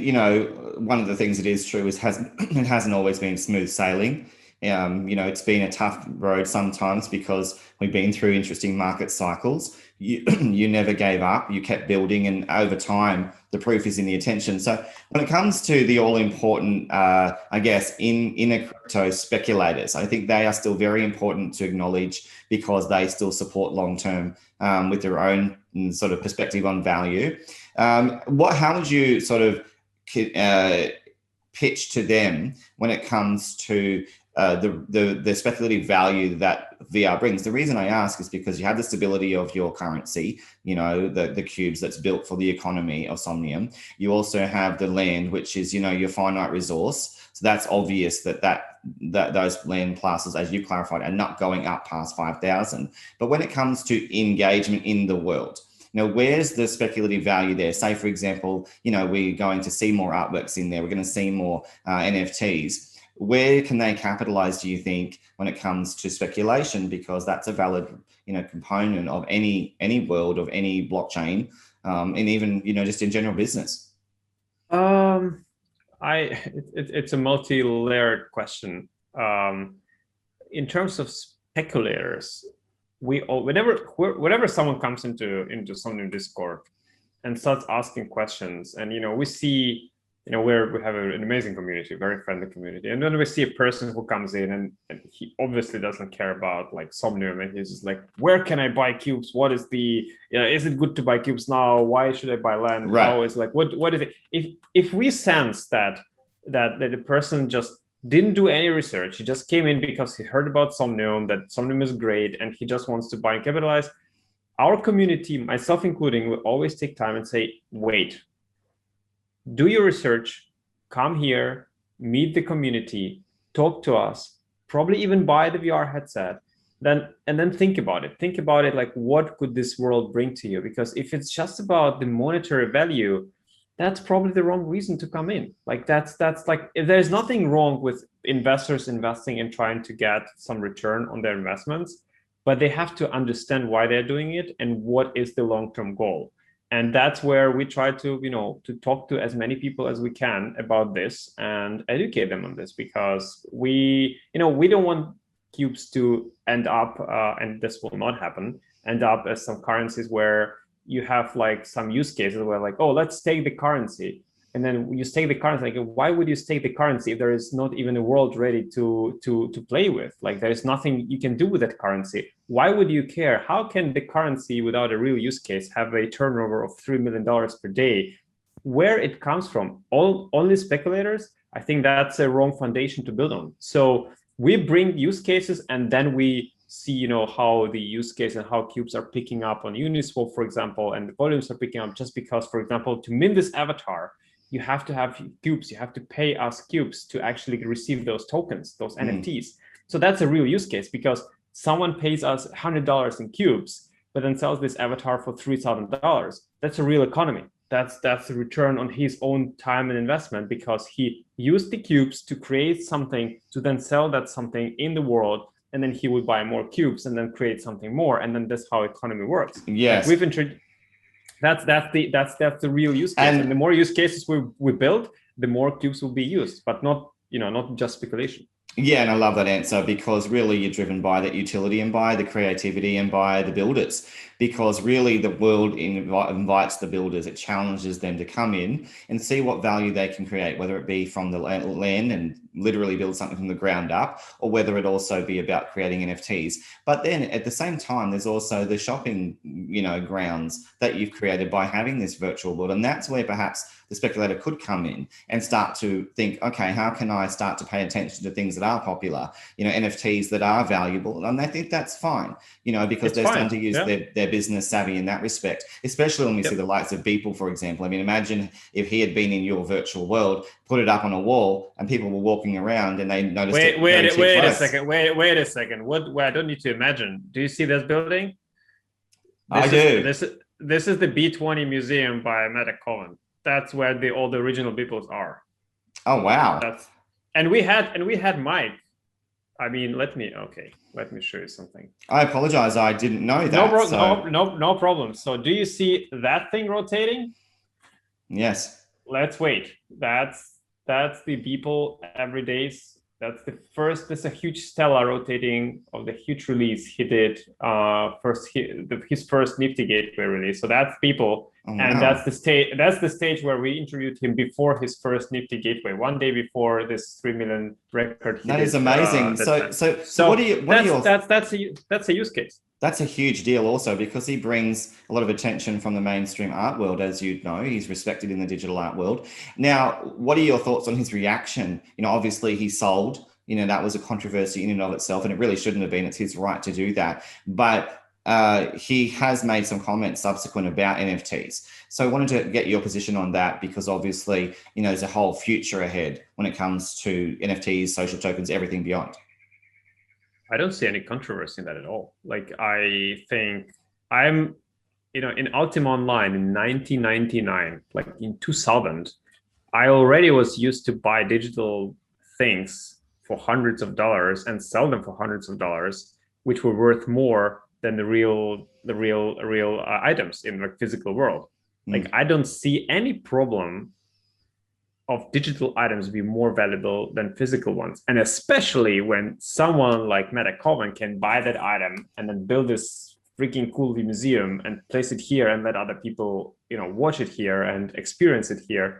one of the things that is true is it hasn't always been smooth sailing. It's been a tough road sometimes because we've been through interesting market cycles. You never gave up. You kept building, and over time, the proof is in the attention. So when it comes to the all-important, I guess, in a crypto speculators, I think they are still very important to acknowledge, because they still support long-term with their own sort of perspective on value. How would you sort of pitch to them when it comes to the speculative value that VR brings? The reason I ask is because you have the stability of your currency, the cubes that's built for the economy of Somnium. You also have the land, which is, your finite resource. So that's obvious that those land classes, as you clarified, are not going up past 5,000. But when it comes to engagement in the world, where's the speculative value there? Say, for example, we're going to see more artworks in there. We're going to see more NFTs. Where can they capitalize, do you think, when it comes to speculation? Because that's a valid, component of any world, of any blockchain, and even, just in general business. It's a multi-layered question. In terms of speculators, whenever someone comes into Somnium Discord and starts asking questions, and we see, we have an amazing community, very friendly community, and then we see a person who comes in and he obviously doesn't care about like Somnium, and he's just like, where can I buy cubes? What is is it good to buy cubes now? Why should I buy land? Right. How is what is it? If we sense that the person just didn't do any research, he just came in because he heard about Somnium, that Somnium is great, and he just wants to buy and capitalize, our community, myself including, will always take time and say, wait, do your research, come here, meet the community, talk to us, probably even buy the VR headset, and then think about it. Think about it like, what could this world bring to you? Because if it's just about the monetary value, that's probably the wrong reason to come in. Like that's like, if there's nothing wrong with investors investing and trying to get some return on their investments, but they have to understand why they're doing it and what is the long-term goal. And that's where we try to, to talk to as many people as we can about this and educate them on this, because we don't want cubes to end up, and this will not happen, end up as some currencies where you have like some use cases where like, oh, let's stake the currency. And then you stake the currency, like, why would you stake the currency if there is not even a world ready to play with? Like, there is nothing you can do with that currency. Why would you care? How can the currency without a real use case have a turnover of $3 million per day? Where it comes from, only speculators, I think that's a wrong foundation to build on. So we bring use cases, and then we see, how the use case and how cubes are picking up on Uniswap, for example, and the volumes are picking up just because, for example, to mint this avatar, you have to have cubes. You have to pay us cubes to actually receive those tokens, those NFTs. So that's a real use case, because someone pays us $100 in cubes, but then sells this avatar for $3,000. That's a real economy. That's the return on his own time and investment, because he used the cubes to create something, to then sell that something in the world, and then he would buy more cubes and then create something more, and then that's how economy works. Yes. We've introduced. That's the real use case, and the more use cases we build, the more cubes will be used, but not just speculation. Yeah, and I love that answer because really you're driven by that utility and by the creativity and by the builders. Because really the world invites the builders, it challenges them to come in and see what value they can create, whether it be from the land and literally build something from the ground up, or whether it also be about creating NFTs. But then at the same time, there's also the shopping, grounds that you've created by having this virtual world. And that's where perhaps the speculator could come in and start to think, okay, how can I start to pay attention to things that are popular, NFTs that are valuable? And I think that's fine, because they're starting to use their business savvy in that respect, especially when we see the likes of Beeple, for example. I mean, imagine if he had been in your virtual world, put it up on a wall, and people were walking around and they noticed wait a second. What I don't need to imagine. Do you see this building? I do. This is the B20 Museum by Matt Cohen. That's where all the original Beeples are. Oh wow! And we had Mike. I mean, let me show you something. I apologize, I didn't know that. No problem. So do you see that thing rotating? Yes. Let's wait. That's the Beeple Everydays. That's a huge Stella rotating of the huge release he did. His first Nifty Gateway release. So that's Beeple. And that's the stage where we interviewed him before his first Nifty Gateway, one day before this 3 million record. That is amazing. So what are your... That's a use case. That's a huge deal also because he brings a lot of attention from the mainstream art world. As you know, he's respected in the digital art world. Now, what are your thoughts on his reaction? Obviously he sold, that was a controversy in and of itself, and it really shouldn't have been. It's his right to do that. But he has made some comments subsequent about NFTs. So I wanted to get your position on that because obviously, there's a whole future ahead when it comes to NFTs, social tokens, everything beyond. I don't see any controversy in that at all. Like, I think in Ultima Online in 1999, like in 2000, I already was used to buy digital things for hundreds of dollars and sell them for hundreds of dollars, which were worth more than the real items in the physical world. Like, I don't see any problem of digital items be more valuable than physical ones. And especially when someone like Matt Cohen can buy that item and then build this freaking cool museum and place it here and let other people, watch it here and experience it here.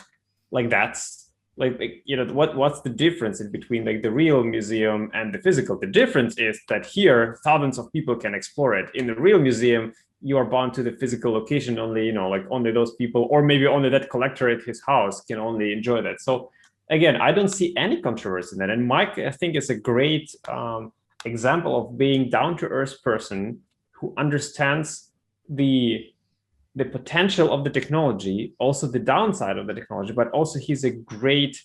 Like, that's what's the difference in between like the real museum and the physical? The difference is that here thousands of people can explore it. In the real museum, you are bound to the physical location only, only those people, or maybe only that collector at his house can only enjoy that. So again, I don't see any controversy in that. And Mike, I think, is a great example of being down-to-earth person who understands the potential of the technology, also the downside of the technology, but also he's a great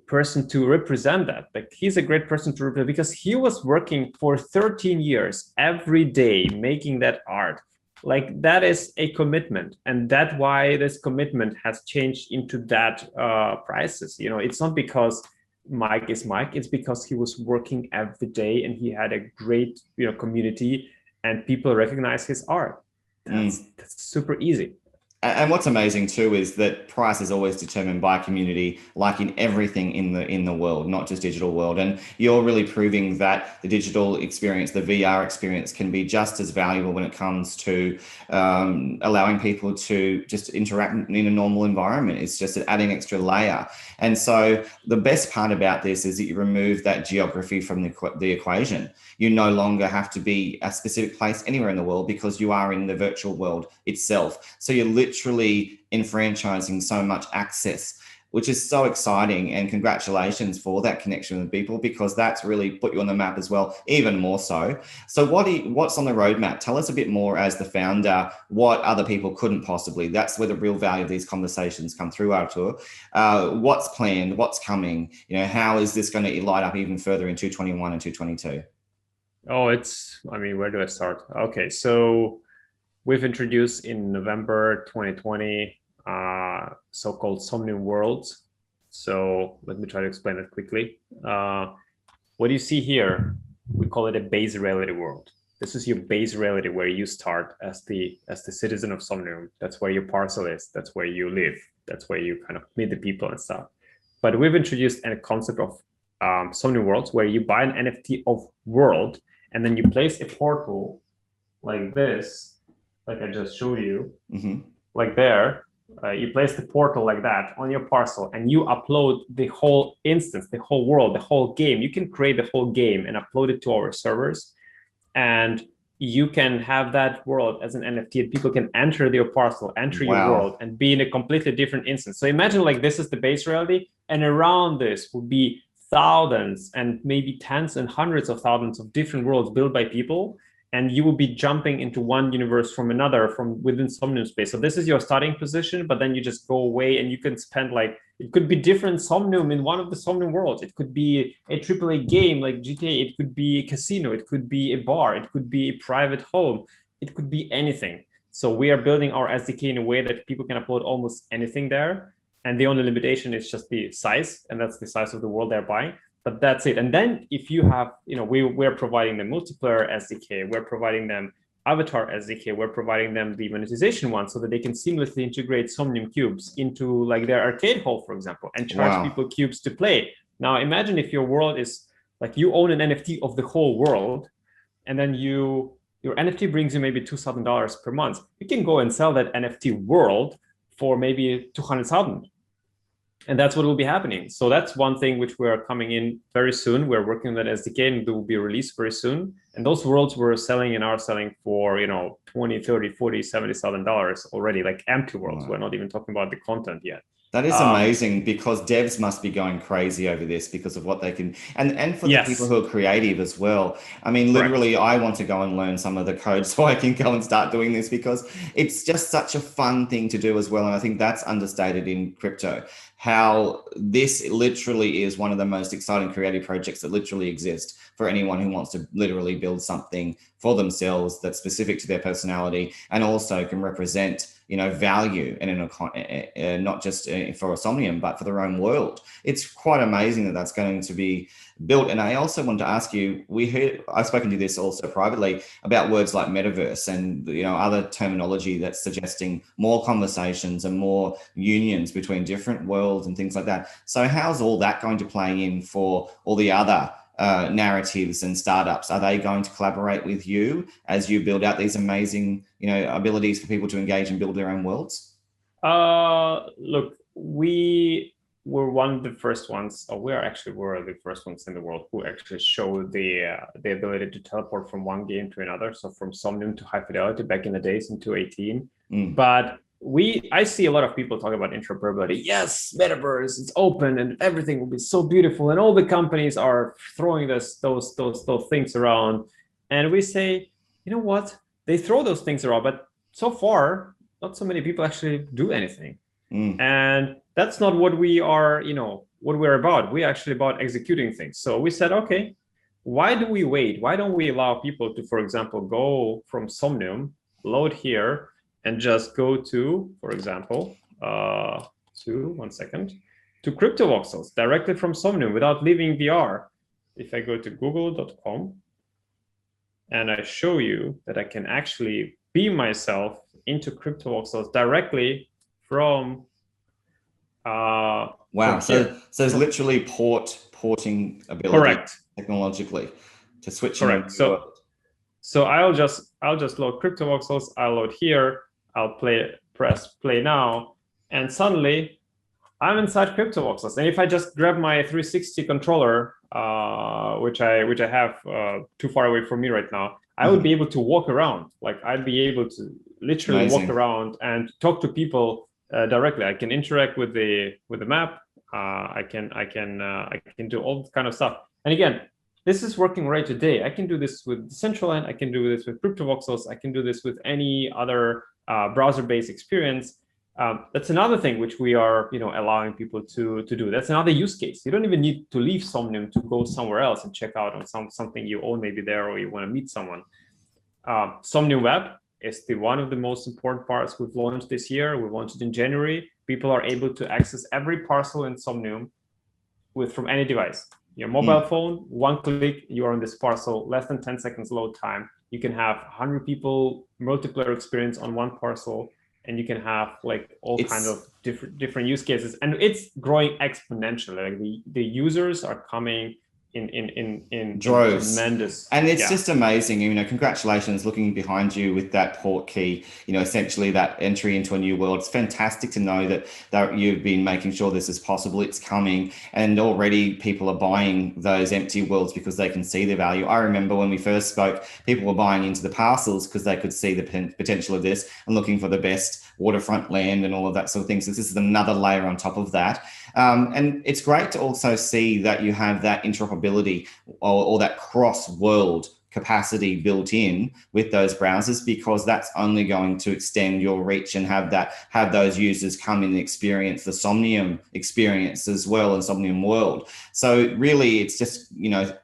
person to represent that. Like, he's a great person to represent because he was working for 13 years every day making that art. Like, that is a commitment, and that's why this commitment has changed into that prices. It's not because Mike is Mike, it's because he was working every day and he had a great community and people recognize his art. That's super easy. And what's amazing too is that price is always determined by community, like in everything in the world, not just digital world. And you're really proving that the digital experience, the VR experience, can be just as valuable when it comes to allowing people to just interact in a normal environment. It's just adding extra layer. And so the best part about this is that you remove that geography from the equation. You no longer have to be a specific place anywhere in the world because you are in the virtual world itself. So you're literally enfranchising so much access, which is so exciting. And congratulations for that connection with people, because that's really put you on the map as well, even more so. So what's on the roadmap? Tell us a bit more as the founder, what other people couldn't possibly. That's where the real value of these conversations come through, Artur. What's planned? What's coming? How is this going to light up even further in 2021 and 2022? Oh, where do I start? Okay, so we've introduced in November 2020 so-called Somnium worlds. So let me try to explain it quickly. What you see here, we call it a base reality world. This is your base reality where you start as the citizen of Somnium. That's where your parcel is. That's where you live. That's where you kind of meet the people and stuff. But we've introduced a concept of Somnium Worlds, where you buy an NFT of world, and then you place a portal like this, like I just showed you, like there. You place the portal like that on your parcel, and you upload the whole instance, the whole world, the whole game. You can create the whole game and upload it to our servers, and you can have that world as an NFT, and people can enter your parcel, enter your world, and be in a completely different instance. So imagine like this is the base reality, and around this would be thousands and maybe tens and hundreds of thousands of different worlds built by people, and you will be jumping into one universe from another from within Somnium Space. So this is your starting position, but then you just go away and you can spend like, it could be different Somnium in one of the Somnium worlds. It could be a AAA game like GTA. It could be a casino. It could be a bar. It could be a private home. It could be anything. So we are building our SDK in a way that people can upload almost anything there. And the only limitation is just the size, and that's the size of the world they're buying. But that's it. And then if you have, we're providing them multiplayer SDK, we're providing them avatar SDK, we're providing them the monetization one so that they can seamlessly integrate Somnium cubes into like their arcade hall, for example, and charge people cubes to play. Now imagine if your world is like you own an NFT of the whole world, and then your NFT brings you maybe $2,000 per month. You can go and sell that NFT world for maybe 200,000. And that's what will be happening. So that's one thing which we are coming in very soon. We're working on that SDK, and it will be released very soon. And those worlds we're selling and are selling for, $20, $30, $40, $70,000 already, like empty worlds. We're not even talking about the content yet. That is amazing, because devs must be going crazy over this because of what they can, and for the people who are creative as well. I mean, literally, I want to go and learn some of the code so I can go and start doing this, because it's just such a fun thing to do as well. And I think that's understated in crypto, how this literally is one of the most exciting creative projects that literally exist for anyone who wants to literally build something for themselves that's specific to their personality and also can represent value and not just for Somnium, but for their own world. It's quite amazing that that's going to be built. And I also want to ask you, I've spoken to this also privately about words like metaverse and other terminology that's suggesting more conversations and more unions between different worlds and things like that. So how's all that going to play in for all the other narratives and startups? Are they going to collaborate with you as you build out these amazing, abilities for people to engage and build their own worlds? Look, we were one of the first ones, or we're the first ones in the world who actually showed the ability to teleport from one game to another. So from Somnium to High Fidelity back in the days in 2018. But I see a lot of people talk about interoperability. Yes, metaverse, it's open and everything will be so beautiful, and all the companies are throwing those things around. And we say, you know what? They throw those things around, but so far, not so many people actually do anything. And that's not what we are, what we're about. We're actually about executing things. So we said, okay, why do we wait? Why don't we allow people to, for example, go from Somnium, load here, and just go to, for example, to CryptoVoxels directly from Somnium without leaving VR. If I go to google.com and I show you that I can actually beam myself into CryptoVoxels directly from wow. So there's literally porting ability technologically to switch in. So I'll just load CryptoVoxels. I'll load here. I'll press play now, and suddenly I'm inside CryptoVoxels. And if I just grab my 360 controller, which I have too far away from me right now, I would be able to walk around. Like I'd be able to literally walk around and talk to people directly. I can interact with the map. I can do all this kind of stuff. And again, this is working right today. I can do this with Decentraland. I can do this with CryptoVoxels. I can do this with any other browser-based experience. That's another thing which we are, allowing people to do. That's another use case. You don't even need to leave Somnium to go somewhere else and check out on something you own maybe there, or you want to meet someone. Somnium Web is one of the most important parts we've launched this year. We launched it in January. People are able to access every parcel in Somnium from any device. Your mobile phone, one click, you are on this parcel, less than 10 seconds load time. You can have 100 people multiplayer experience on one parcel. and you can have like all kinds of different use cases, and it's growing exponentially. Like the users are coming in droves. Tremendous. And it's just amazing. You know, congratulations looking behind you with that port key, you know, essentially that entry into a new world. It's fantastic to know that you've been making sure this is possible. It's coming, and already people are buying those empty worlds because they can see the value. I remember when we first spoke, people were buying into the parcels because they could see the potential of this and looking for the best waterfront land and all of that sort of thing. So this is another layer on top of that. And it's great to also see that you have that interoperability or that cross-world capacity built in with those browsers, because that's only going to extend your reach and have those users come in and experience the Somnium experience as well, and Somnium world. So really, it's just, you know,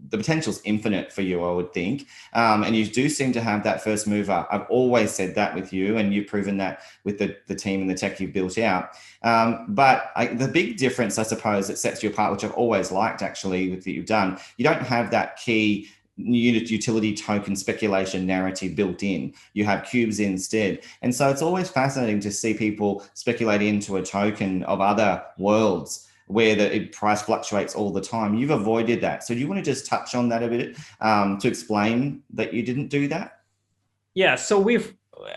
the potential's infinite for you, I would think. And you do seem to have that first mover. I've always said that with you, and you've proven that with the team and the tech you've built out. But the big difference, I suppose, that sets you apart, which I've always liked actually with what you've done, you don't have that key utility token speculation narrative built in. You have cubes instead. And so it's always fascinating to see people speculate into a token of other worlds where the price fluctuates all the time. You've avoided that. So do you want to just touch on that a bit to explain that you didn't do that? Yeah, so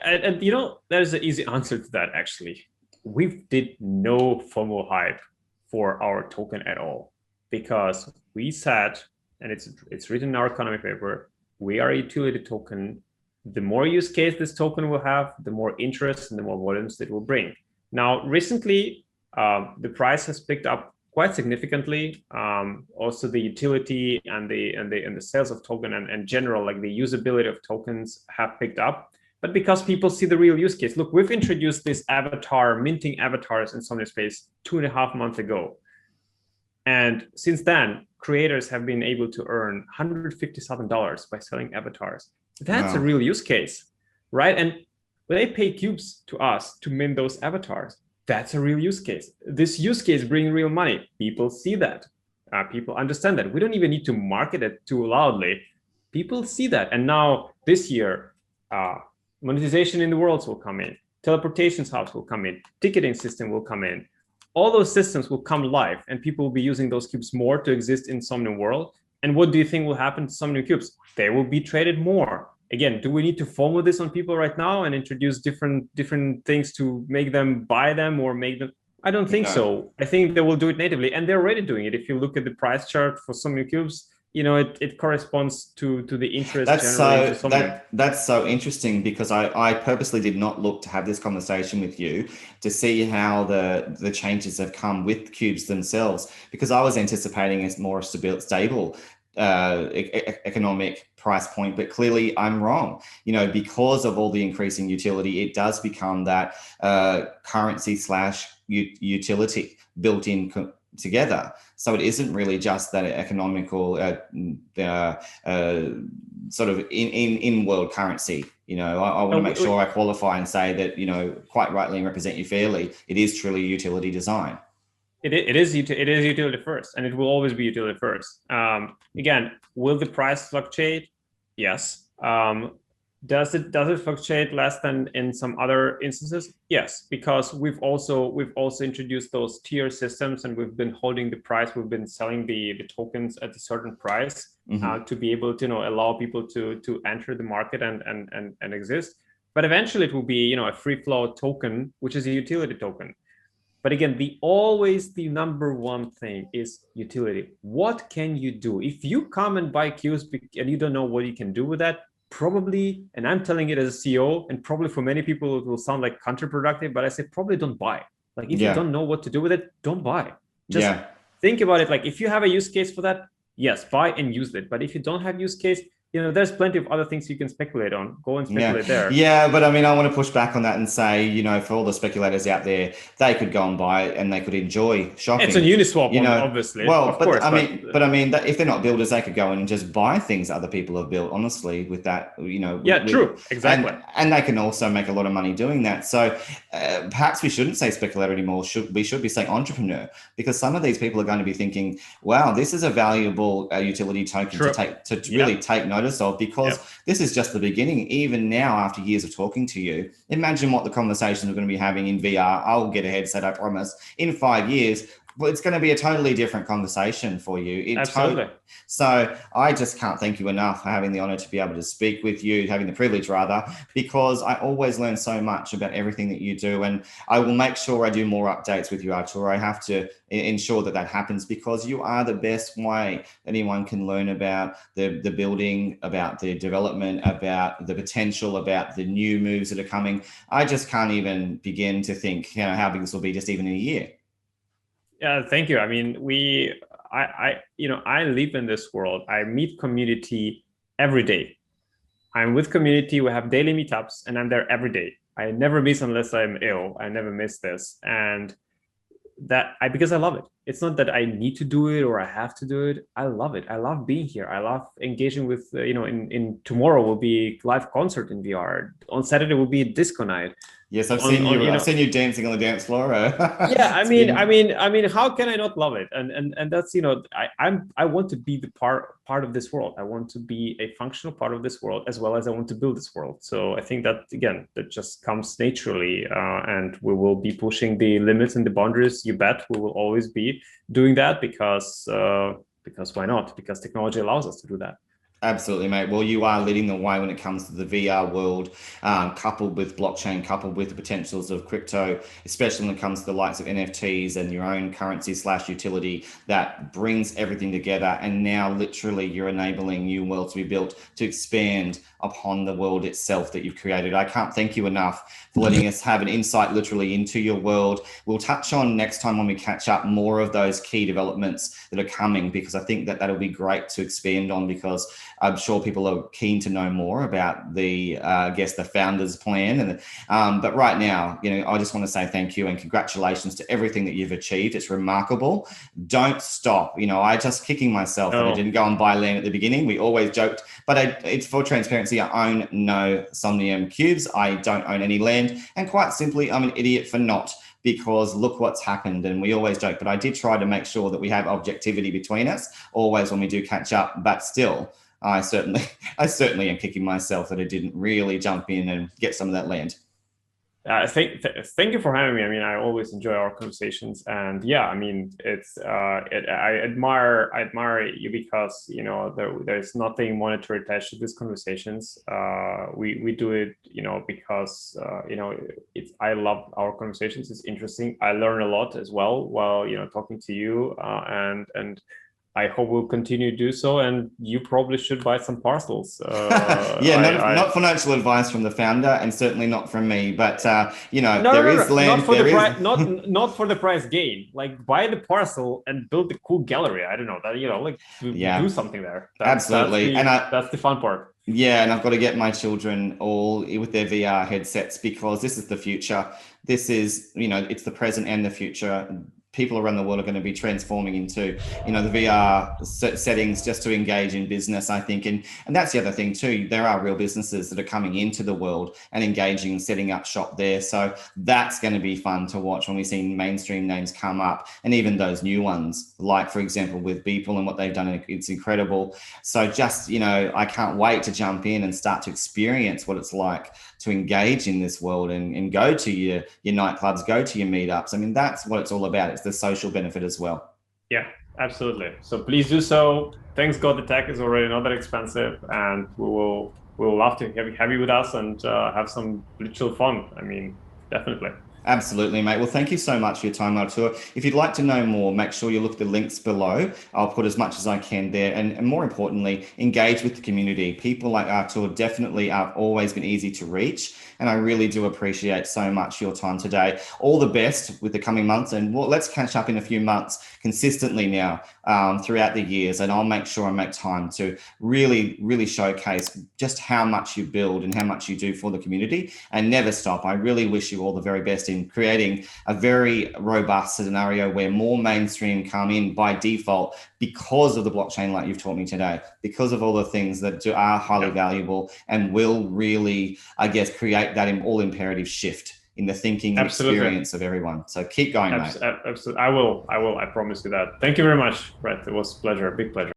and you know, there's an easy answer to that actually. We did no FOMO hype for our token at all, because we said, and it's written in our economy paper, we are a utility token. The more use case this token will have, the more interest and the more volumes it will bring. Now, recently, the price has picked up quite significantly. Also, the utility and the sales of token and general, like the usability of tokens, have picked up. But because people see the real use case, look, we've introduced this minting avatars in Somnium Space 2.5 months ago, and since then, creators have been able to earn $150,000 by selling avatars. That's a real use case, right? And when they pay cubes to us to mint those avatars, that's a real use case. This use case brings real money. People see that. People understand that. We don't even need to market it too loudly. People see that. And now this year, monetization in the worlds will come in. Teleportation hubs will come in. Ticketing system will come in. All those systems will come live, and people will be using those cubes more to exist in Somnium world. And what do you think will happen to Somnium cubes? They will be traded more. Again, do we need to FOMO this on people right now and introduce different things to make them buy them or make them? I don't think so. I think they will do it natively, and they're already doing it. If you look at the price chart for Somnium cubes, you know, it corresponds to the interest. That's so interesting, because I purposely did not look to have this conversation with you to see how the changes have come with cubes themselves, because I was anticipating a more stable economic price point, but clearly I'm wrong. You know, because of all the increasing utility, it does become that currency / utility built in together. So it isn't really just that economical sort of in world currency. You know, I want to make sure I qualify and say that, you know, quite rightly and represent you fairly, it is truly utility design. It is utility first, and it will always be utility first. Again, will the price fluctuate? Yes. Does it fluctuate less than in some other instances? Yes, because we've also introduced those tier systems, and we've been holding the price. We've been selling the tokens at a certain price to be able to, you know, allow people to enter the market and exist. But eventually, it will be, you know, a free flow token, which is a utility token. But again, the number one thing is utility. What can you do? If you come and buy cubes and you don't know what you can do with that, probably, and I'm telling it as a CEO, and probably for many people, it will sound like counterproductive, but I say probably don't buy. Like if you don't know what to do with it, don't buy. Just think about it. Like if you have a use case for that, yes, buy and use it. But if you don't have use case, you know, there's plenty of other things you can speculate on. Go and speculate there. Yeah, but I mean, I want to push back on that and say, you know, for all the speculators out there, they could go and buy it and they could enjoy shopping. It's a Uniswap, you know, obviously. Well, of course, I mean, if they're not builders, they could go and just buy things other people have built. Honestly, with that, you know. Yeah, true, exactly. And they can also make a lot of money doing that. So perhaps we shouldn't say speculator anymore. We should be saying entrepreneur, because some of these people are going to be thinking, wow, this is a valuable utility token to really take notice of, because this is just the beginning. Even now, after years of talking to you, imagine what the conversations we're going to be having in VR. I'll get a headset, I promise. In 5 years, well, it's going to be a totally different conversation for you. Absolutely. So I just can't thank you enough for having the honor to be able to speak with you, having the privilege rather, because I always learn so much about everything that you do. And I will make sure I do more updates with you, Artur. I have to ensure that that happens, because you are the best way anyone can learn about the building, about the development, about the potential, about the new moves that are coming. I just can't even begin to think, how big this will be just even in a year. Yeah, thank you. I mean, I live in this world. I meet community every day. I'm with community. We have daily meetups, and I'm there every day. I never miss unless I'm ill. I never miss this, and because I love it. It's not that I need to do it or I have to do it. I love it. I love being here. I love engaging with, in tomorrow will be live concert in VR. On Saturday will be a disco night. Yes, I've seen you dancing on the dance floor. Yeah, I mean, how can I not love it? And that's, I want to be the part of this world. I want to be a functional part of this world, as well as I want to build this world. So I think that, again, that just comes naturally, and we will be pushing the limits and the boundaries. You bet we will always be doing that, because why not? Because technology allows us to do that. Absolutely, mate. Well, you are leading the way when it comes to the VR world, coupled with blockchain, coupled with the potentials of crypto, especially when it comes to the likes of NFTs and your own currency / utility that brings everything together. And now literally you're enabling new worlds to be built to expand upon the world itself that you've created. I can't thank you enough for letting us have an insight literally into your world. We'll touch on next time when we catch up more of those key developments that are coming, because I think that that'll be great to expand on, because I'm sure people are keen to know more about the founder's plan. And but right now, I just want to say thank you and congratulations to everything that you've achieved. It's remarkable. Don't stop. I just kicking myself that I didn't go and buy land at the beginning. We always joked, but it's for transparency. I own no Somnium cubes. I don't own any land, and quite simply, I'm an idiot for not. Because look what's happened. And we always joke, but I did try to make sure that we have objectivity between us always when we do catch up. But still, I certainly am kicking myself that I didn't really jump in and get some of that land. Thank you for having me. I mean, I always enjoy our conversations, and yeah, I mean, I admire you, because there's nothing monetary attached to these conversations. We do it, because I love our conversations. It's interesting. I learn a lot as well while talking to you, and I hope we'll continue to do so, and you probably should buy some parcels. Not financial advice from the founder, and certainly not from me. But there is land. Not for the price gain. Like, buy the parcel and build a cool gallery. I don't know that. Do something there. Absolutely, that's the fun part. Yeah, and I've got to get my children all with their VR headsets, because this is the future. This is, it's the present and the future. People around the world are going to be transforming into, the VR settings just to engage in business, I think. And that's the other thing too. There are real businesses that are coming into the world and engaging and setting up shop there. So that's going to be fun to watch when we see mainstream names come up, and even those new ones, like, for example, with Beeple and what they've done. It's incredible. So just, I can't wait to jump in and start to experience what it's like to engage in this world and go to your nightclubs, go to your meetups. I mean, that's what it's all about. It's the social benefit as well. Yeah, absolutely. So please do so. Thanks God the tech is already not that expensive, and we'll love to have you with us and have some literal fun. I mean, definitely. Absolutely, mate. Well, thank you so much for your time, Artur. If you'd like to know more, make sure you look at the links below. I'll put as much as I can there. And more importantly, engage with the community. People like Artur definitely have always been easy to reach. And I really do appreciate so much your time today. All the best with the coming months. And let's catch up in a few months consistently now throughout the years. And I'll make sure I make time to really, really showcase just how much you build and how much you do for the community, and never stop. I really wish you all the very best in creating a very robust scenario where more mainstream come in by default, because of the blockchain, like you've taught me today, because of all the things that are highly valuable and will really, I guess, create that all imperative shift in the thinking and experience of everyone. So keep going, mate. Absolutely. I will. I promise you that. Thank you very much, Brett. It was a pleasure, a big pleasure.